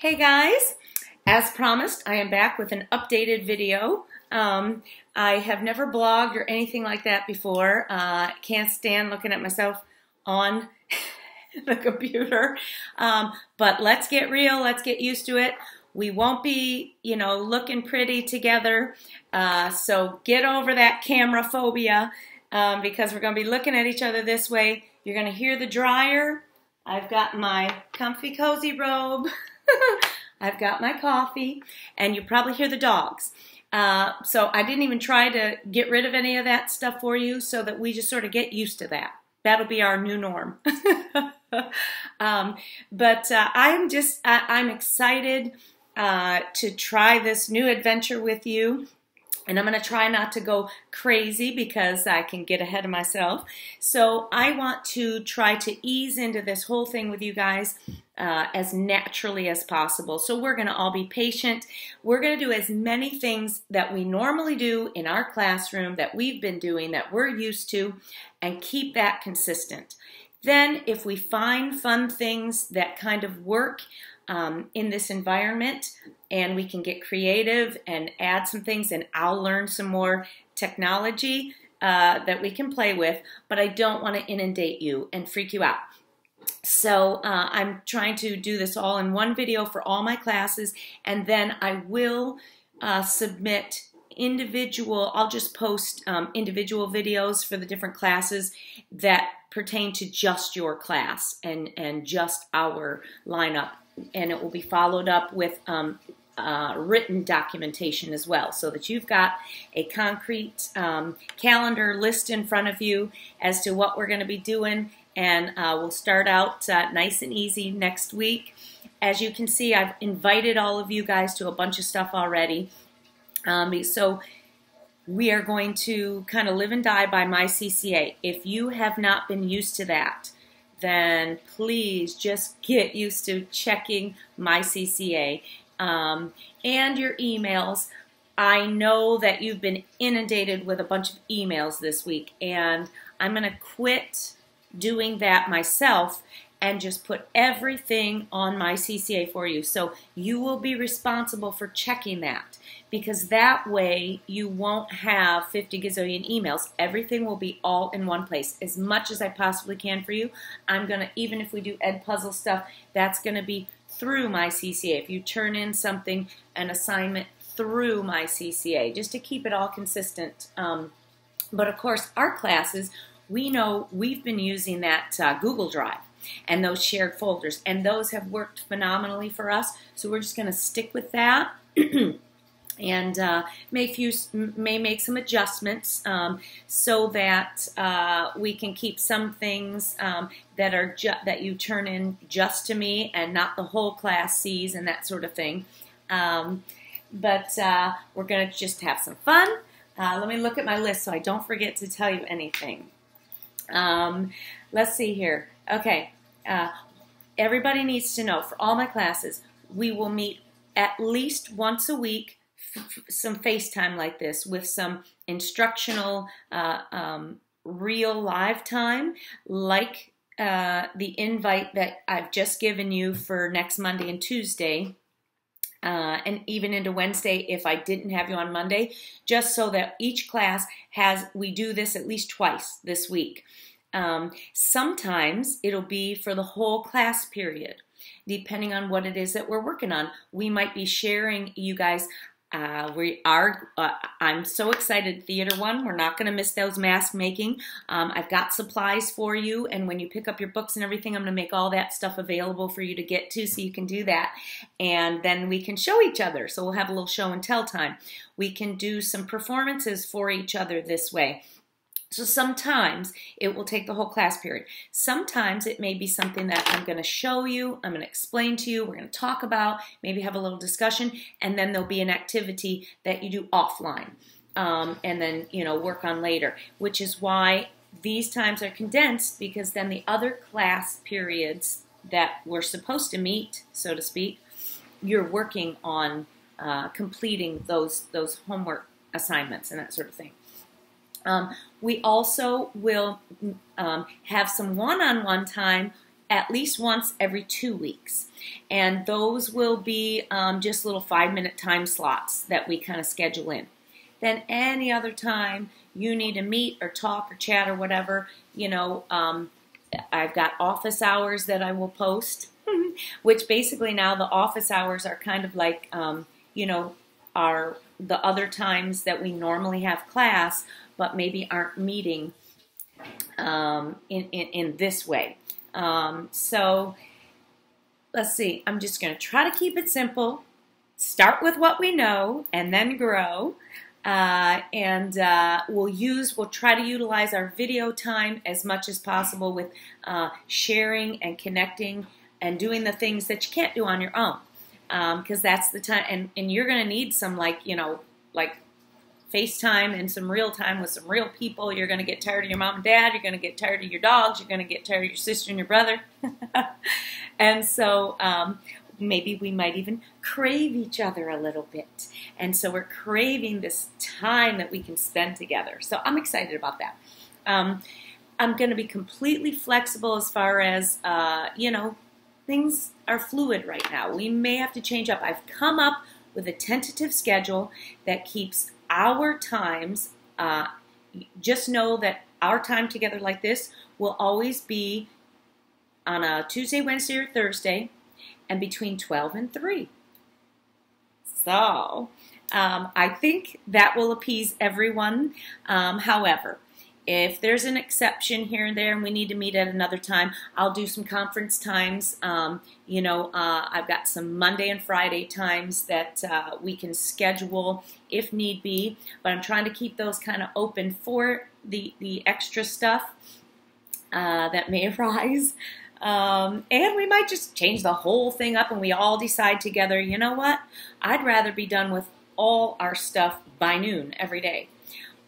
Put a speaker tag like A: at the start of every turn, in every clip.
A: Hey guys, as promised, I am back with an updated video. I have never blogged or anything like that before. Can't stand looking at myself on the computer. But let's get real, let's get used to it. We won't be, looking pretty together. So get over that camera phobia because we're going to be looking at each other this way. You're going to hear the dryer. I've got my comfy cozy robe. I've got my coffee, and you probably hear the dogs. So I didn't even try to get rid of any of that stuff for you so that we just sort of get used to that. That'll be our new norm. I'm excited to try this new adventure with you. And I'm going to try not to go crazy because I can get ahead of myself. So I want to try to ease into this whole thing with you guys as naturally as possible. So we're going to all be patient. We're going to do as many things that we normally do in our classroom that we've been doing, that we're used to, and keep that consistent. Then if we find fun things that kind of work in this environment, and we can get creative and add some things, and I'll learn some more technology that we can play with, but I don't want to inundate you and freak you out. So I'm trying to do this all in one video for all my classes, and then I will submit individual, I'll just post individual videos for the different classes that pertain to just your class and just our lineup. And it will be followed up with written documentation as well, so that you've got a concrete calendar list in front of you as to what we're going to be doing. And we'll start out nice and easy next week. As you can see, I've invited all of you guys to a bunch of stuff already. So we are going to kind of live and die by my CCA. If you have not been used to that, then please just get used to checking my CCA and your emails. I know that you've been inundated with a bunch of emails this week, and I'm going to quit doing that myself and just put everything on my CCA for you. So you will be responsible for checking that, because that way you won't have 50 gazillion emails. Everything will be all in one place. As much as I possibly can for you, I'm going to, even if we do Ed Puzzle stuff, that's going to be through my CCA. If you turn in something, an assignment through my CCA, just to keep it all consistent. But of course, our classes, we know we've been using that Google Drive and those shared folders, and those have worked phenomenally for us. So we're just going to stick with that. And may make some adjustments so that we can keep some things that you turn in just to me and not the whole class sees, and that sort of thing. But we're going to just have some fun. Let me look at my list so I don't forget to tell you anything. Let's see here. Okay, everybody needs to know, for all my classes, we will meet at least once a week, some FaceTime like this, with some instructional real live time, like the invite that I've just given you for next Monday and Tuesday, and even into Wednesday if I didn't have you on Monday, just so that each class we do this at least twice this week. Sometimes it'll be for the whole class period, depending on what it is that we're working on. We might be sharing, you guys. I'm so excited. Theater 1, we're not going to miss those mask making. I've got supplies for you, and when you pick up your books and everything, I'm going to make all that stuff available for you to get to, so you can do that. And then we can show each other. So we'll have a little show and tell time. We can do some performances for each other this way. So sometimes it will take the whole class period. Sometimes it may be something that I'm going to show you, I'm going to explain to you, we're going to talk about, maybe have a little discussion, and then there'll be an activity that you do offline, and then, work on later, which is why these times are condensed, because then the other class periods that we're supposed to meet, so to speak, you're working on completing those homework assignments and that sort of thing. We also will have some one-on-one time at least once every 2 weeks. And those will be just little 5-minute time slots that we kind of schedule in. Then any other time you need to meet or talk or chat or whatever, you know, I've got office hours that I will post, which basically now the office hours are kind of like, you know, are the other times that we normally have class, but maybe aren't meeting in this way. So let's see, I'm just going to try to keep it simple, start with what we know, and then grow. We'll try to utilize our video time as much as possible with sharing and connecting and doing the things that you can't do on your own. Because that's the time, and you're going to need some, like, you know, like FaceTime and some real time with some real people. You're going to get tired of your mom and dad. You're going to get tired of your dogs. You're going to get tired of your sister and your brother. And so maybe we might even crave each other a little bit. And so we're craving this time that we can spend together. So I'm excited about that. I'm going to be completely flexible as far as, you know, things are fluid right now. We may have to change up. I've come up with a tentative schedule that keeps our times. Just know that our time together like this will always be on a Tuesday, Wednesday, or Thursday, and between 12 and 3. So I think that will appease everyone. However, if there's an exception here and there and we need to meet at another time, I'll do some conference times. You know, I've got some Monday and Friday times that we can schedule if need be, but I'm trying to keep those kind of open for the extra stuff that may arise. And we might just change the whole thing up and we all decide together, you know what, I'd rather be done with all our stuff by noon every day.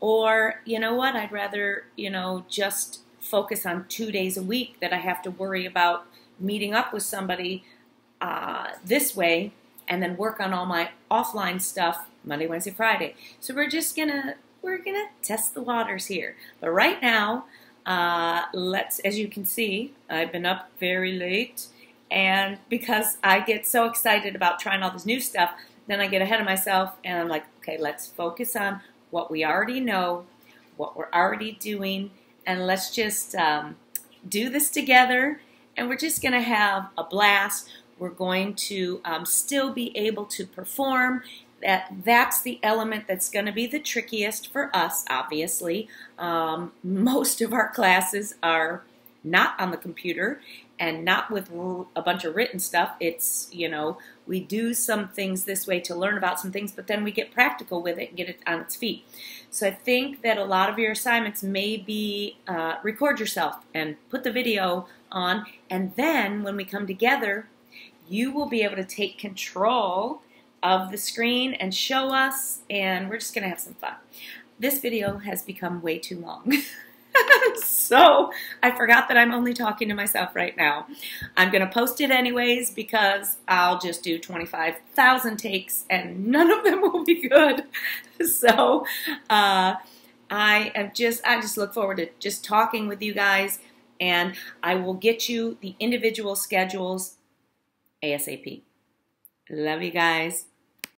A: Or, you know what, I'd rather, you know, just focus on 2 days a week that I have to worry about meeting up with somebody this way, and then work on all my offline stuff Monday, Wednesday, Friday. So we're gonna test the waters here. But right now, as you can see, I've been up very late, and because I get so excited about trying all this new stuff, then I get ahead of myself, and I'm like, okay, let's focus on what we already know, what we're already doing, and let's just do this together, and we're just going to have a blast. We're going to still be able to perform. That's the element that's going to be the trickiest for us, obviously. Most of our classes are not on the computer and not with a bunch of written stuff. It's, you know, we do some things this way to learn about some things, but then we get practical with it and get it on its feet. So I think that a lot of your assignments may be record yourself and put the video on, and then when we come together, you will be able to take control of the screen and show us, and we're just going to have some fun. This video has become way too long. So I forgot that I'm only talking to myself right now. I'm going to post it anyways because I'll just do 25,000 takes and none of them will be good. So I just look forward to just talking with you guys, and I will get you the individual schedules ASAP. Love you guys.